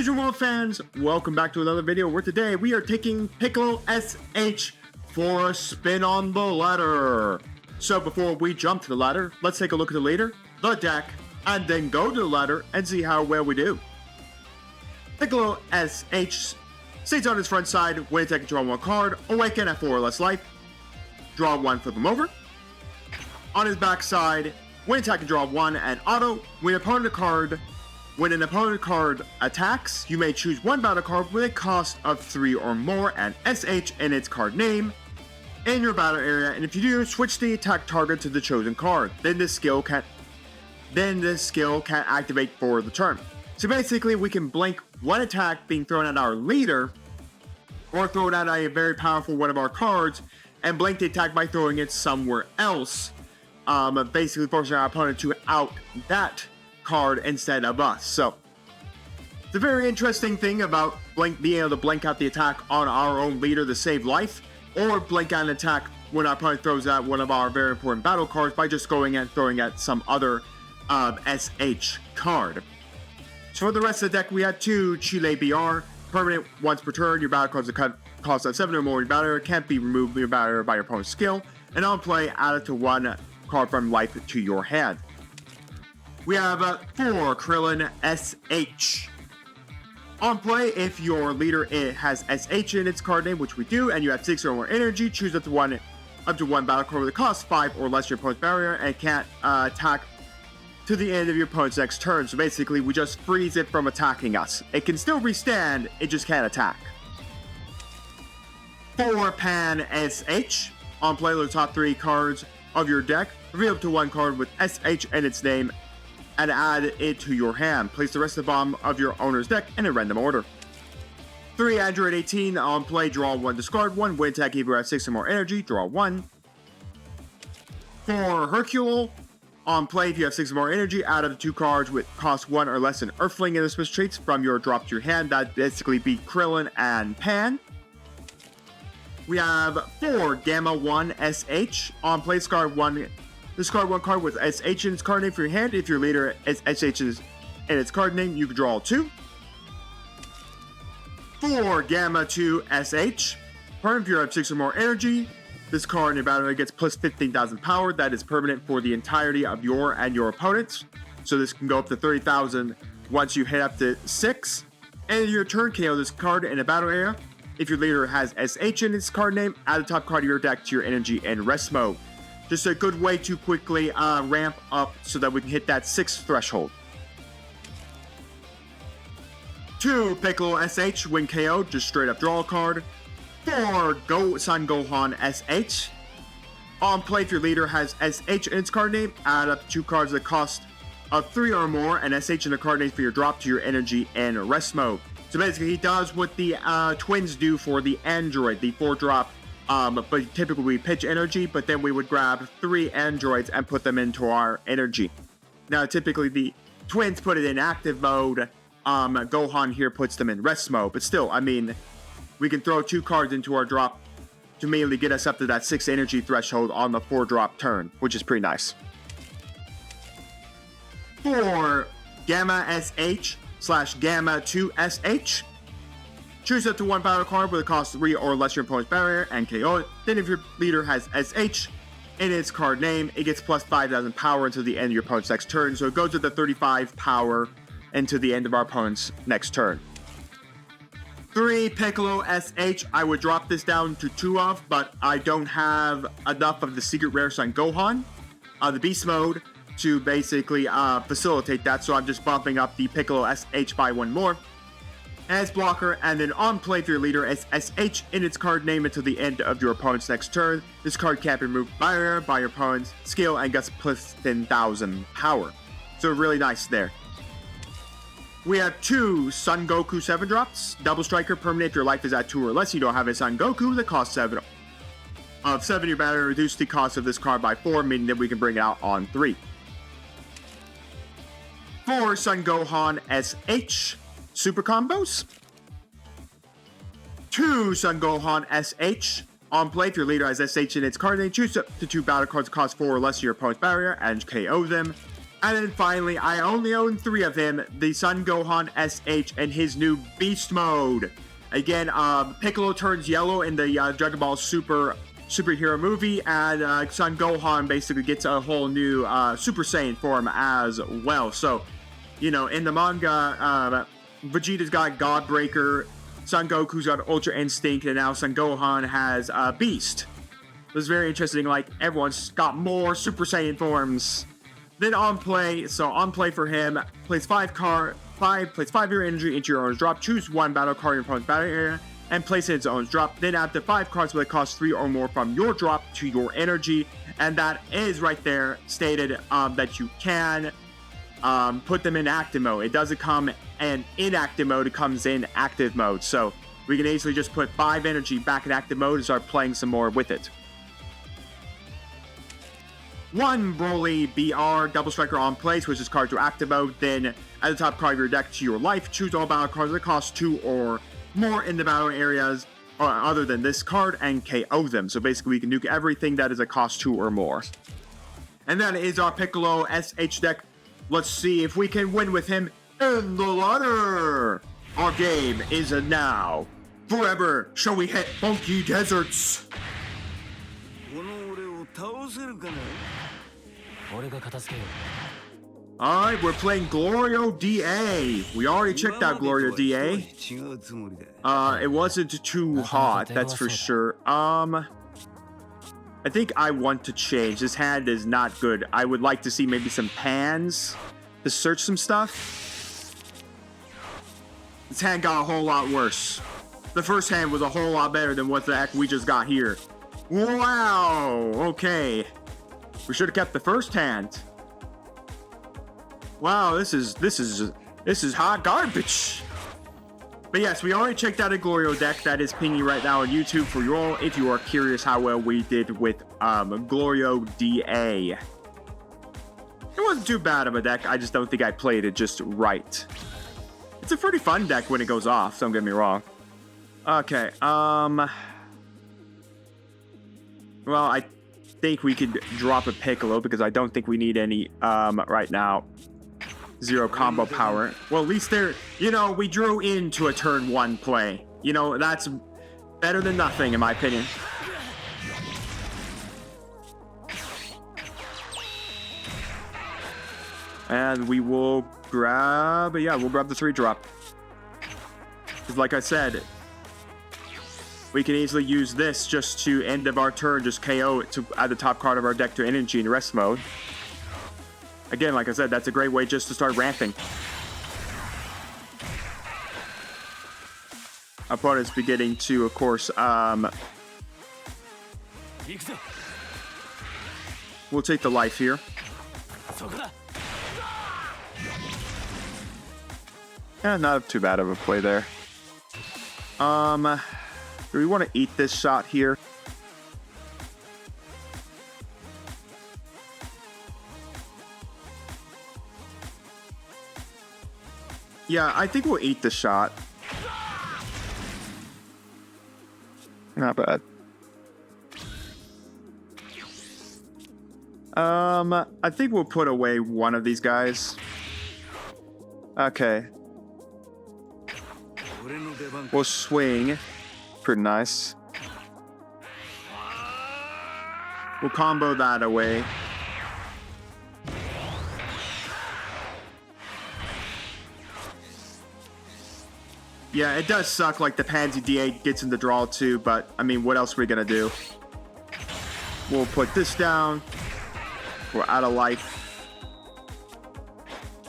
Fusion World fans, welcome back to another video where today we are taking Piccolo SH for a spin on the ladder. So before we jump to the ladder, let's take a look at the leader, the deck, and then go to the ladder and see how well we do. Piccolo SH states on his front side, when attack, draw one card, awaken at 4 or less life, draw one, flip him over. On his back side, when attack, draw one, and auto, when an opponent card attacks, you may choose one battle card with a cost of 3 or more and SH in its card name in your battle area, and if you do, switch the attack target to the chosen card. Then this skill can activate for the turn. So basically, we can blink one attack being thrown at our leader, or thrown at a very powerful one of our cards, and blink the attack by throwing it somewhere else. Basically forcing our opponent to out that card instead of us. So it's a very interesting thing about being able to blink out the attack on our own leader to save life, or blink out an attack when our opponent throws out one of our very important battle cards by just going and throwing at some other SH card. So for the rest of the deck, we had 2 Chile BR, permanent once per turn. Your battle cards are cost of 7 or more in your battle area, can't be removed from your battle area by your opponent's skill, and on play, add it to 1 card from life to your hand. We have 4 Krillin SH. On play, if your leader has SH in its card name, which we do, and you have 6 or more energy, choose up to one battle card with a cost 5 or less your opponent's barrier, and can't attack to the end of your opponent's next turn. So basically, we just freeze it from attacking us. It can still restand, it just can't attack. 4 Pan SH. On play, the top 3 cards of your deck, reveal up to 1 card with SH in its name, and add it to your hand. Place the rest of the bottom of your owner's deck in a random order. 3 Android 18. On play, draw 1, discard 1. When attack, if you have 6 or more energy, draw 1. 4 Hercule. On play, if you have 6 or more energy, add up to 2 cards with cost 1 or less an Earthling in the special traits from your drop to your hand. That basically be Krillin and Pan. We have 4 Gamma 1 SH. On play, discard 1 card with SH in its card name for your hand. If your leader is SH in its card name, you can draw 2. 4 Gamma 2 SH. If you have 6 or more energy, this card in your battle gets plus 15,000 power. That is permanent for the entirety of your and your opponent's. So this can go up to 30,000 once you hit up to 6. And your turn, KO this card in a battle area. If your leader has SH in its card name, add the top card of your deck to your energy in rest mode. Just a good way to quickly ramp up so that we can hit that 6th threshold. 2 Piccolo SH. When KO, just straight up draw a card. 4 Son Gohan SH. On play, if your leader has SH in its card name, add up 2 cards that cost of 3 or more and SH in the card name for your drop to your energy in rest mode. So basically, he does what the twins do for the Android, the 4-drop. But typically we pitch energy, but then we would grab 3 androids and put them into our energy. Now, typically the twins put it in active mode. Gohan here puts them in rest mode. But still, I mean, we can throw 2 cards into our drop to immediately get us up to that 6 energy threshold on the 4-drop turn, which is pretty nice. 4 Gamma SH / Gamma 2 SH. Choose up to 1 battle card with a cost 3 or less your opponent's barrier and KO it. Then if your leader has SH in its card name, it gets plus 5,000 power until the end of your opponent's next turn. So it goes with the 35 power into the end of our opponent's next turn. 3 Piccolo SH. I would drop this down to 2 of, but I don't have enough of the secret rare Son Gohan, the beast mode, to basically facilitate that. So I'm just bumping up the Piccolo SH by 1 more. As blocker, and then on play, if your leader is SH in its card name until the end of your opponent's next turn, this card can't be removed by your opponent's skill and gets plus 10,000 power. So really nice there. We have 2 Son Goku 7-drops. Double Striker, permanent if your life is at 2 or less. You don't have a Son Goku, the cost 7 of 7 your battery. Reduce the cost of this card by 4, meaning that we can bring it out on 3. 4 Son Gohan SH. Super combos. 2 Son Gohan SH. On play, if your leader has SH in its card name, choose up to 2 battle cards cost 4 or less of your opponent's barrier and KO them. And then finally, I only own 3 of him, the Son Gohan SH and his new Beast Mode. Again, Piccolo turns yellow in the Dragon Ball superhero movie, and Son Gohan basically gets a whole new Super Saiyan form as well. So, you know, in the manga, Vegeta's got Godbreaker, Son Goku's got Ultra Instinct, and now Son Gohan has Beast. It was very interesting, like, everyone's got more Super Saiyan forms. Then on play for him, place 5 of your energy into your owner's drop, choose 1 battle card in your opponent's battle area, and place it in its owner's drop. Then add the 5 cards that cost 3 or more from your drop to your energy, and that is right there stated that you can put them in active mode. It doesn't come in inactive mode, it comes in active mode. So we can easily just put 5 energy back in active mode and start playing some more with it. 1 Broly BR Double Striker on play, switch this card to active mode, then add the top card of your deck to your life, choose all battle cards that cost 2 or more in the battle areas other than this card, and KO them. So basically we can nuke everything that is a cost 2 or more. And that is our Piccolo SH deck. Let's see if we can win with him in the ladder. Our game is a now. Forever shall we hit funky deserts. Alright, we're playing Glorio DA. We already checked out Glorio DA. It wasn't too hot, that's for sure. I think I want to change. This hand is not good. I would like to see maybe some pans to search some stuff. This hand got a whole lot worse. The first hand was a whole lot better than what the heck we just got here. Wow, okay. We should have kept the first hand. Wow, this is hot garbage. But yes, we already checked out a Glorio deck that is pinging right now on YouTube for you all if you are curious how well we did with Glorio DA. It wasn't too bad of a deck, I just don't think I played it just right. It's a pretty fun deck when it goes off, don't get me wrong. Okay, well, I think we could drop a Piccolo because I don't think we need any right now. 0 combo power. Well, at least there, you know, we drew into a turn 1 play. You know, that's better than nothing in my opinion. And we will grab, we'll grab the 3-drop. Because like I said, we can easily use this just to end of our turn, just KO it to add the top card of our deck to energy in rest mode. Again, like I said, that's a great way just to start ramping. Opponents beginning to, of course, we'll take the life here. Yeah, not too bad of a play there. Do we want to eat this shot here? Yeah, I think we'll eat the shot. Not bad. I think we'll put away one of these guys. Okay. We'll swing. Pretty nice. We'll combo that away. Yeah, it does suck like the Pansy D8 gets in the draw too, but I mean, what else are we gonna do? We'll put this down. We're out of life.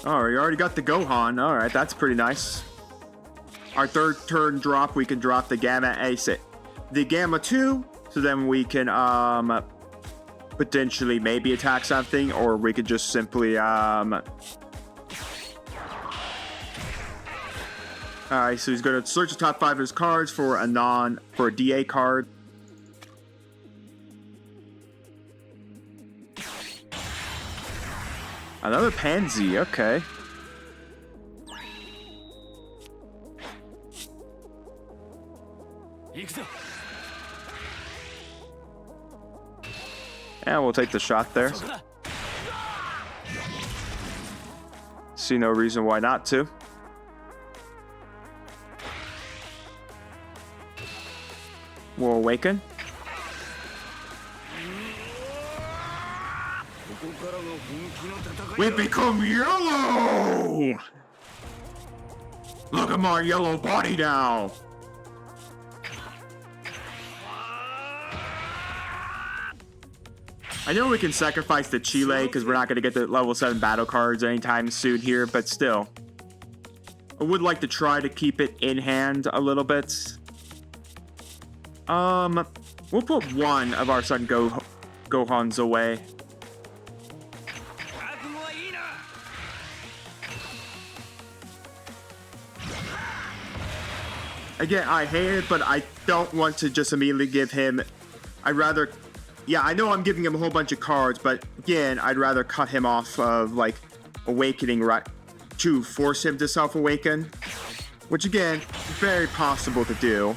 Oh, we already got the Gohan. Alright, that's pretty nice. Our 3rd turn drop, we can drop the Gamma Ace, the Gamma 2, so then we can potentially maybe attack something, or we could just simply Alright, so he's going to search the top 5 of his cards for a DA card. Another Pansy, okay. Yeah, we'll take the shot there. See no reason why not to. We'll awaken. We become yellow! Look at my yellow body now! I know we can sacrifice the 𝐒𝐓𝐿 because we're not going to get the level 7 battle cards anytime soon here, but still. I would like to try to keep it in hand a little bit. We'll put one of our Son Gohans away. Again, I hate it, but I don't want to just immediately give him... I'd rather... Yeah, I know I'm giving him a whole bunch of cards, but again, I'd rather cut him off of, like, awakening right to force him to self-awaken. Which, again, very possible to do.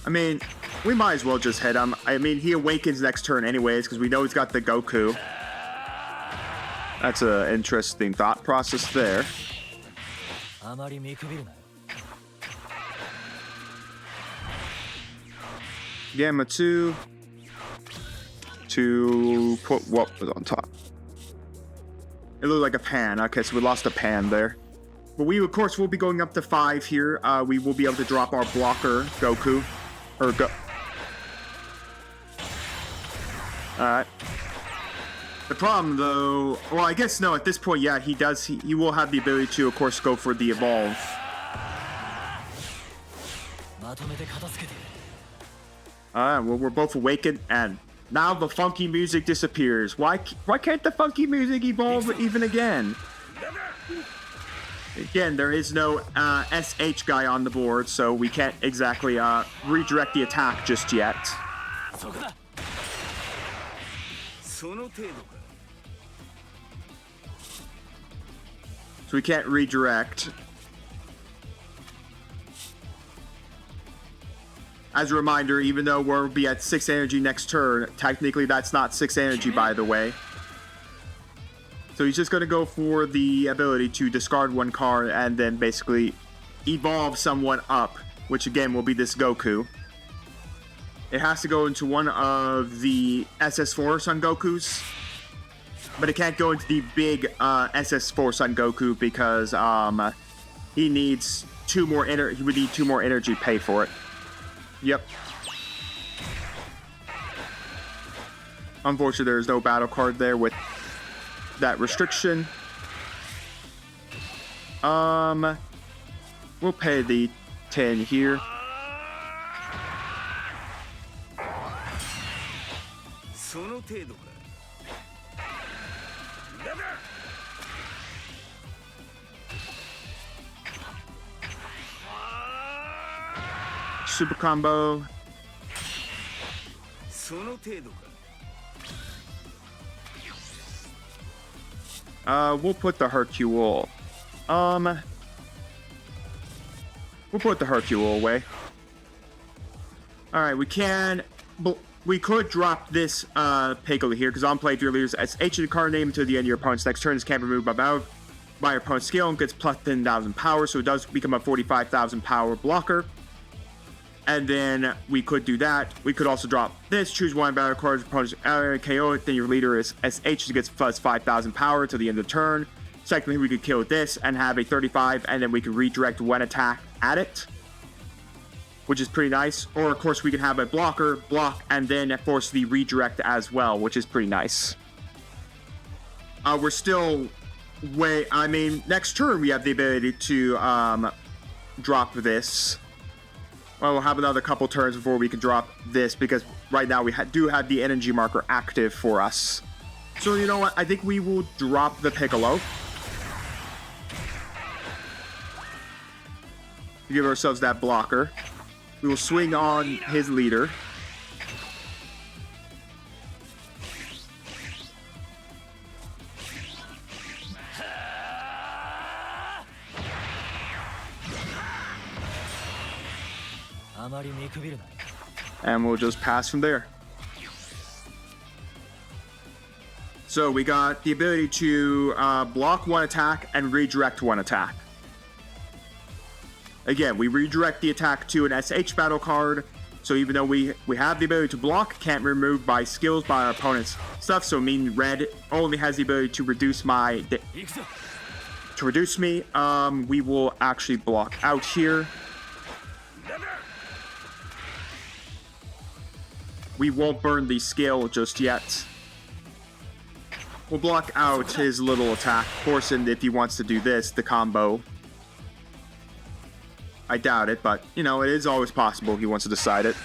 I mean, we might as well just hit him. I mean, he awakens next turn anyways, because we know he's got the Goku. That's an interesting thought process there. Gamma 2 to put what was on top. It looked like a pan. Okay, so we lost a pan there. But we, of course, will be going up to 5 here. We will be able to drop our blocker, Goku. Or Alright. The problem, though... Well, I guess, no, at this point, yeah, he does. He will have the ability to, of course, go for the evolve. Alright, well, we're both awakened, and now the funky music disappears. Why can't the funky music evolve even again? Again, there is no SH guy on the board, so we can't exactly redirect the attack just yet. So we can't redirect. As a reminder, even though we'll be at 6 energy next turn, technically that's not 6 energy, by the way. So he's just going to go for the ability to discard one card and then basically evolve someone up, which again will be this Goku. It has to go into one of the SS4 Son Gokus, but it can't go into the big SS4 Son Goku because he needs 2 more he would need 2 more energy to pay for it. Yep. Unfortunately, there's no battle card there with that restriction. We'll pay the 10 here. Super combo. We'll put the 𝐒𝐿. We'll put the 𝐒𝐿 away. Alright, we could drop this Piccolo here, because on play, if your leaders as H in the card name until the end of your opponent's next turn, this can't be removed by your opponent's skill and gets plus 10,000 power, so it does become a 45,000 power blocker. And then we could do that. We could also drop this, choose one battle card, opponent's KO it, then your leader is SH gets plus 5,000 power to the end of the turn. Secondly, we could kill this and have a 35, and then we can redirect one attack at it, which is pretty nice. Or, of course, we can have a blocker, block, and then force the redirect as well, which is pretty nice. We're still next turn we have the ability to drop this. Well, we'll have another couple turns before we can drop this, because right now we do have the energy marker active for us. So, you know what? I think we will drop the Piccolo. Give ourselves that blocker. We will swing on his leader. And we'll just pass from there. So we got the ability to block one attack and redirect one attack. Again, we redirect the attack to an SH battle card. So even though we have the ability to block, can't be removed by skills by our opponent's stuff. So meaning red only has the ability to reduce me. We will actually block out here. We won't burn the skill just yet. We'll block out his little attack portion if he wants to do this, the combo. I doubt it, but, you know, it is always possible he wants to decide it.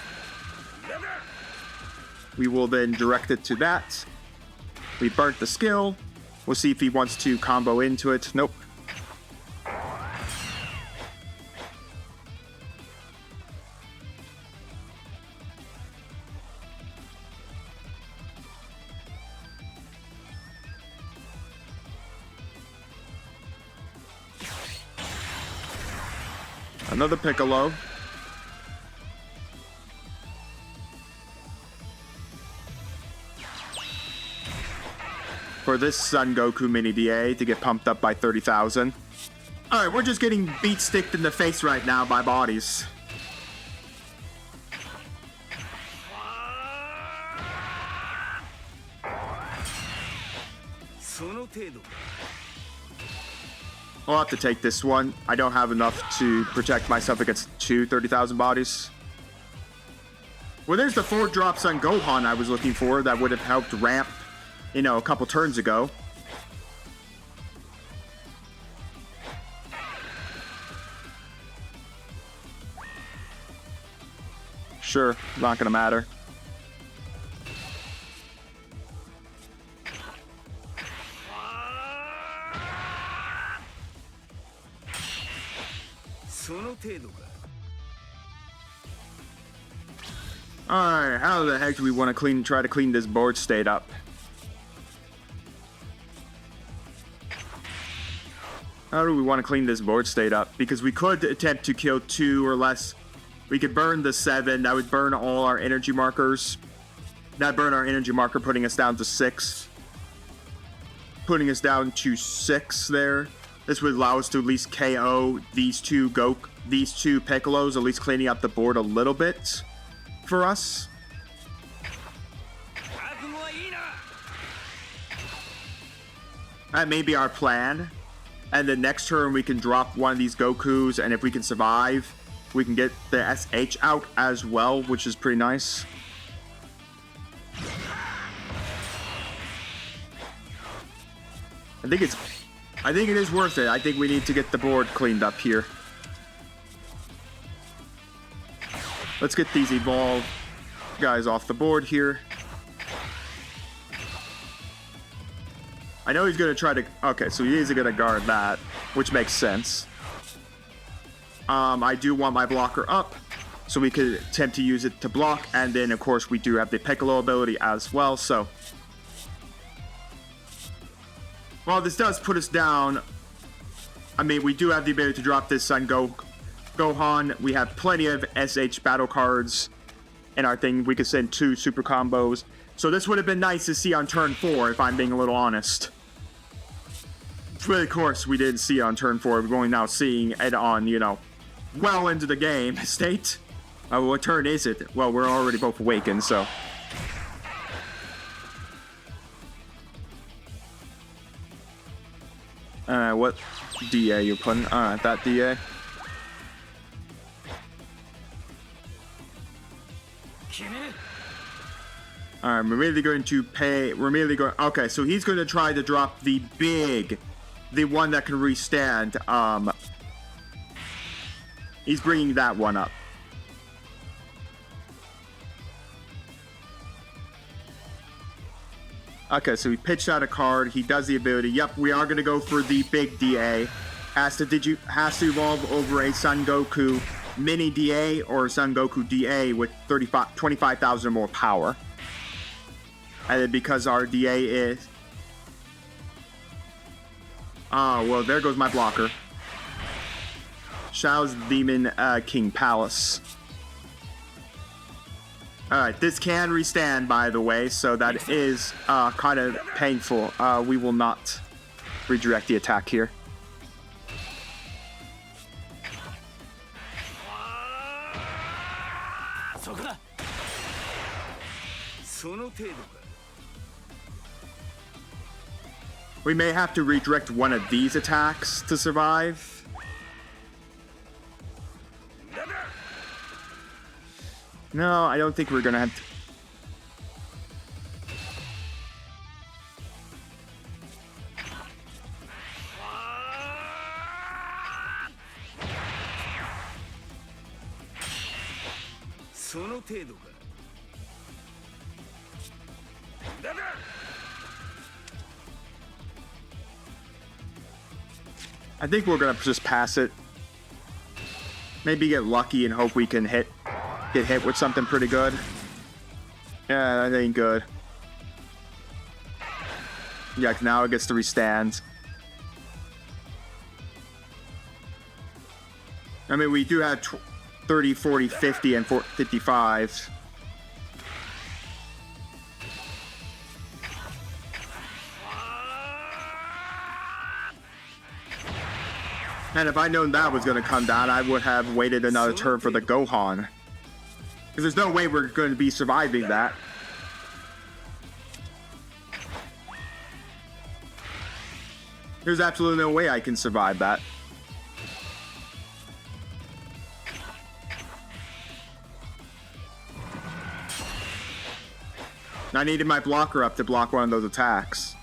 We will then direct it to that. We burnt the skill. We'll see if he wants to combo into it. Nope. Another Piccolo. For this Son Goku mini DA to get pumped up by 30,000. Alright, we're just getting beat sticked in the face right now by bodies. I'll have to take this one. I don't have enough to protect myself against two 30,000 bodies. Well, there's the 4 drops on Gohan I was looking for that would have helped ramp, you know, a couple turns ago. Sure, not gonna matter. Alright, how the heck do we want to try to clean this board state up? How do we want to clean this board state up? Because we could attempt to kill 2 or less. We could burn the 7. That would burn all our energy markers. That burn our energy marker, putting us down to 6. Putting us down to 6 there. This would allow us to at least KO these two Piccolos, at least cleaning up the board a little bit for us. That may be our plan. And the next turn we can drop one of these Gokus, and if we can survive, we can get the SH out as well, which is pretty nice. I think it is worth it. I think we need to get the board cleaned up here. Let's get these evolved guys off the board here. I know he's going to try to... Okay, so he is going to guard that, which makes sense. I do want my blocker up, so we could attempt to use it to block, and then, of course, we do have the Piccolo ability as well, so... Well, this does put us down. I mean, we do have the ability to drop this Son Gohan. We have plenty of SH battle cards in our thing. We could send 2 super combos. So this would have been nice to see on turn 4, if I'm being a little honest. But of course, we didn't see it on turn 4. We're only now seeing it on, you know, well into the game state. What turn is it? Well, we're already both awakened, so... what DA you're putting? That DA. Alright, we're immediately going to pay. We're immediately going. Okay, so he's going to try to drop the one that can restand. He's bringing that one up. Okay, so he pitched out a card. He does the ability. Yep, we are going to go for the big DA. Has to evolve over a Son Goku mini DA or Son Goku DA with 25,000 or more power. And then because our DA is... Oh, well, there goes my blocker. Xiao's Demon King Palace. Alright, this can restand, by the way, so that is kind of painful. We will not redirect the attack here. We may have to redirect one of these attacks to survive. No, I don't think we're gonna have to. I think we're gonna just pass it. Maybe get lucky and hope we can get hit with something pretty good. Yeah, that ain't good. Yeah, now it gets to restand. I mean, we do have 30, 40, 50, and 55. And if I'd known that was going to come down, I would have waited another turn for the Gohan. Because there's no way we're going to be surviving that. There's absolutely no way I can survive that. I needed my blocker up to block one of those attacks.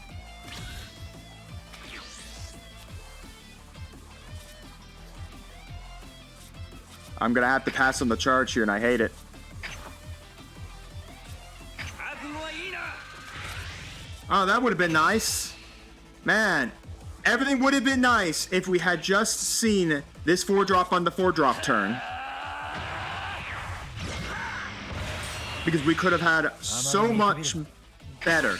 I'm gonna have to pass on the charge here, and I hate it. Oh, that would have been nice. Man, everything would have been nice if we had just seen this 4-drop on the 4-drop turn. Because we could have had so much better.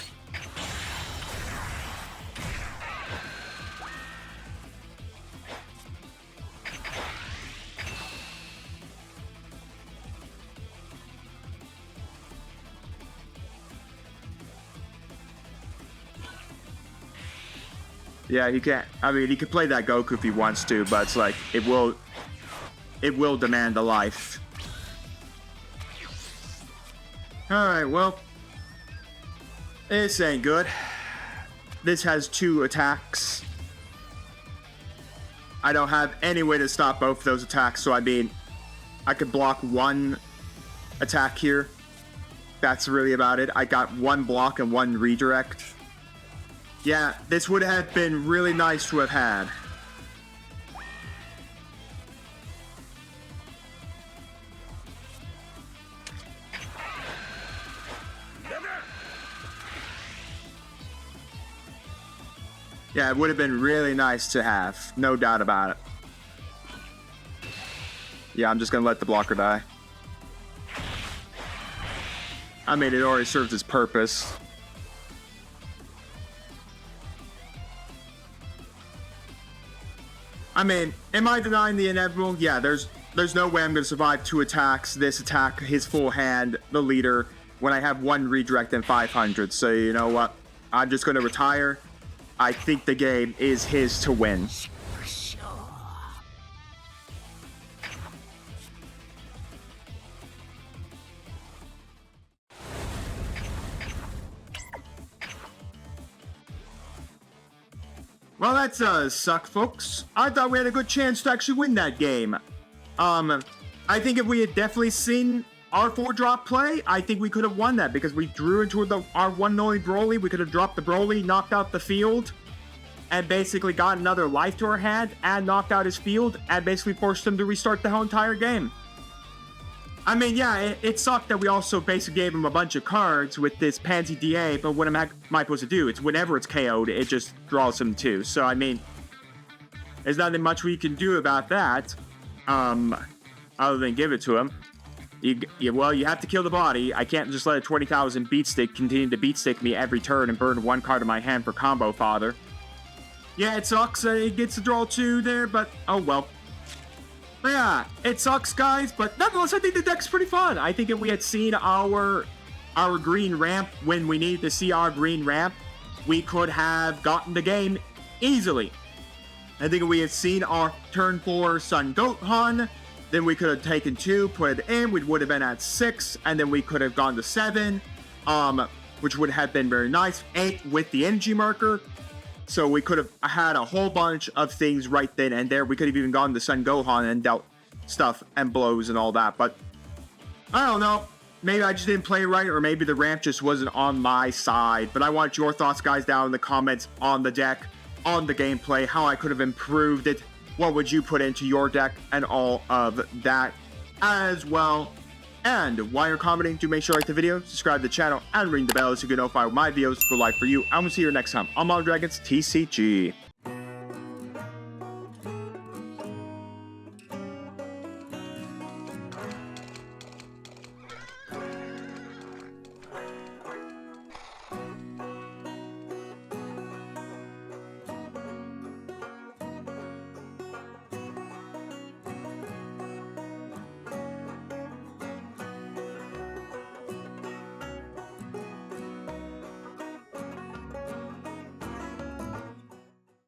Yeah, he can't. I mean, he could play that Goku if he wants to, but it's like it will demand a life. Alright, well, this ain't good. This has 2 attacks. I don't have any way to stop both of those attacks, so I mean, I could block 1 attack here. That's really about it. I got 1 block and 1 redirect. Yeah, this would have been really nice to have had. Yeah, it would have been really nice to have. No doubt about it. Yeah, I'm just gonna let the blocker die. I mean, it already serves its purpose. I mean, am I denying the inevitable? Yeah, there's no way I'm gonna survive 2 attacks. This attack, his full hand, the leader, when I have 1 redirect and 500. So you know what? I'm just gonna retire. I think the game is his to win. Well, that does suck, folks. I thought we had a good chance to actually win that game. I think if we had definitely seen our 4-drop play, I think we could have won that because we drew into our one and only Broly. We could have dropped the Broly, knocked out the field, and basically got another life to our hand, and knocked out his field, and basically forced him to restart the whole entire game. I mean, yeah, it sucked that we also basically gave him a bunch of cards with this Pansy DA, but what am I supposed to do? It's whenever it's KO'd, it just draws him too. So, I mean, there's nothing much we can do about that, other than give it to him. Well, you have to kill the body. I can't just let a 20,000 beat stick continue to beat stick me every turn and burn 1 card in my hand for combo fodder. Yeah, it sucks. It gets to draw 2 there, but oh well. But Yeah, it sucks, guys, but nonetheless, I think the deck's pretty fun. I think if we had seen our green ramp when we needed to see our green ramp, we could have gotten the game easily. I think if we had seen our turn 4 Sun Gohan, then we could have taken 2, put it in, we would have been at 6, and then we could have gone to 7, which would have been very nice. 8 with the energy marker. So we could have had a whole bunch of things right then and there. We could have even gone to Sun Gohan and dealt stuff and blows and all that. But I don't know. Maybe I just didn't play right, or maybe the ramp just wasn't on my side. But I want your thoughts, guys, down in the comments on the deck, on the gameplay, how I could have improved it. What would you put into your deck and all of that as well. And while you're commenting, do make sure to like the video, subscribe to the channel, and ring the bell so you can notify when my videos go live for you. I'm going to see you next time on Modern Dragons TCG.